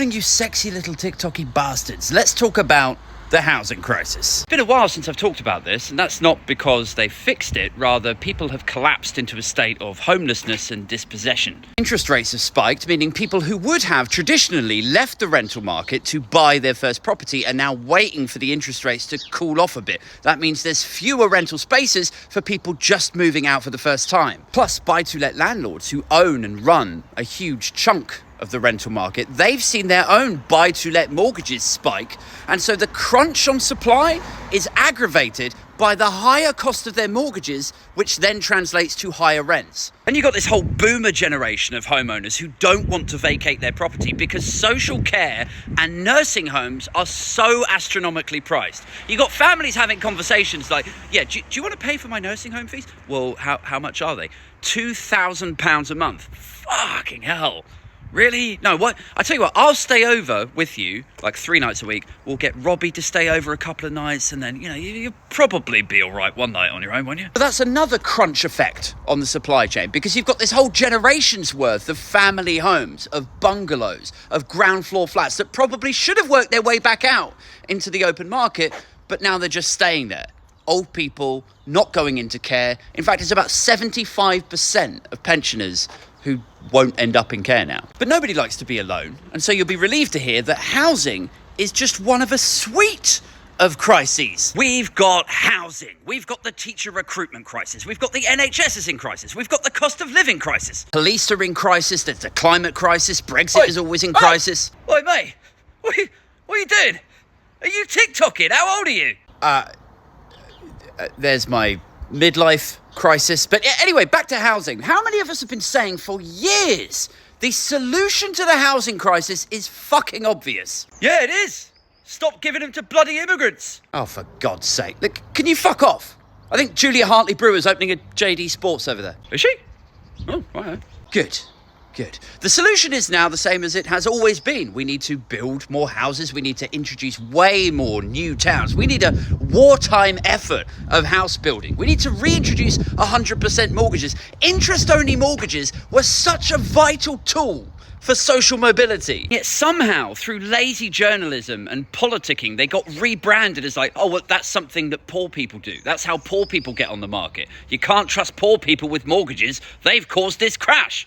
You sexy little TikToky bastards. Let's talk about the housing crisis. It's been a while since I've talked about this, and that's not because they fixed it. Rather, people have collapsed into a state of homelessness and dispossession. Interest rates have spiked, meaning people who would have traditionally left the rental market to buy their first property are now waiting for the interest rates to cool off a bit. That means there's fewer rental spaces for people just moving out for the first time. Plus, buy-to-let landlords who own and run a huge chunk of the rental market, they've seen their own buy-to-let mortgages spike, and so the crunch on supply is aggravated by the higher cost of their mortgages, which then translates to higher rents. And you've got this whole boomer generation of homeowners who don't want to vacate their property because social care and nursing homes are so astronomically priced. You've got families having conversations like, yeah, do you want to pay for my nursing home fees? Well, how much are they? £2,000 a month. Fucking hell. Really? No, what? I tell you what, I'll stay over with you like 3 nights a week. We'll get Robbie to stay over a couple of nights, and then, you'll probably be all right one night on your own, won't you? But that's another crunch effect on the supply chain, because you've got this whole generation's worth of family homes, of bungalows, of ground floor flats that probably should have worked their way back out into the open market, but now they're just staying there. Old people not going into care. In fact, it's about 75% of pensioners who won't end up in care now. But nobody likes to be alone, and so you'll be relieved to hear that housing is just one of a suite of crises. We've got housing, we've got the teacher recruitment crisis, we've got the NHS is in crisis, we've got the cost of living crisis. Police are in crisis, there's the climate crisis, Brexit is always in crisis. Oi, mate, what are you doing? Are you TikToking? How old are you? There's my midlife crisis. But anyway, back to housing. How many of us have been saying for years the solution to the housing crisis is fucking obvious? Yeah, it is. Stop giving them to bloody immigrants. Oh, for God's sake. Look, can you fuck off? I think Julia Hartley-Brewer's opening a JD Sports over there. Is she? Oh, right. Good. The solution is now the same as it has always been. We need to build more houses. We need to introduce way more new towns. We need a wartime effort of house building. We need to reintroduce 100% mortgages. Interest-only mortgages were such a vital tool for social mobility. Yet somehow, through lazy journalism and politicking, they got rebranded as like, oh, well, that's something that poor people do. That's how poor people get on the market. You can't trust poor people with mortgages. They've caused this crash.